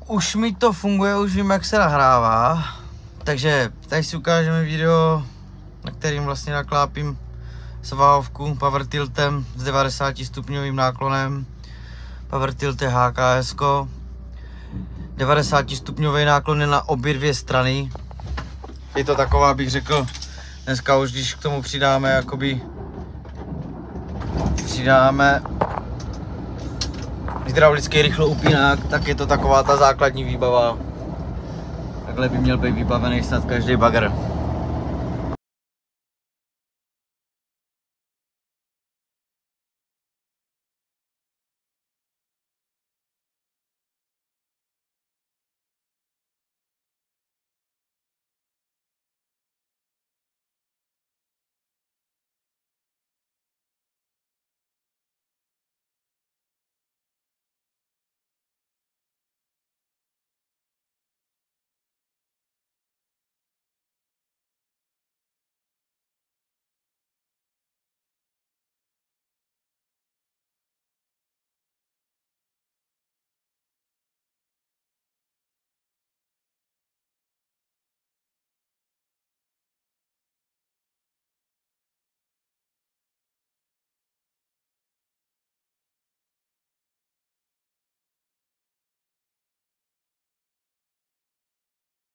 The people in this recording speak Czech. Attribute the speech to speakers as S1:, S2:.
S1: Už mi to funguje, už vím, jak se nahrává. Takže tady si ukážeme video, na kterým vlastně naklápím svahovku power tiltem s 90 stupňovým náklonem. Power tilt je HKS, 90 stupňový náklon je na obě dvě strany. Je to taková, bych řekl, dneska už když k tomu přidáme hydraulický rychloupínák, tak je to taková ta základní výbava. Takhle by měl být vybavený snad každý bagr.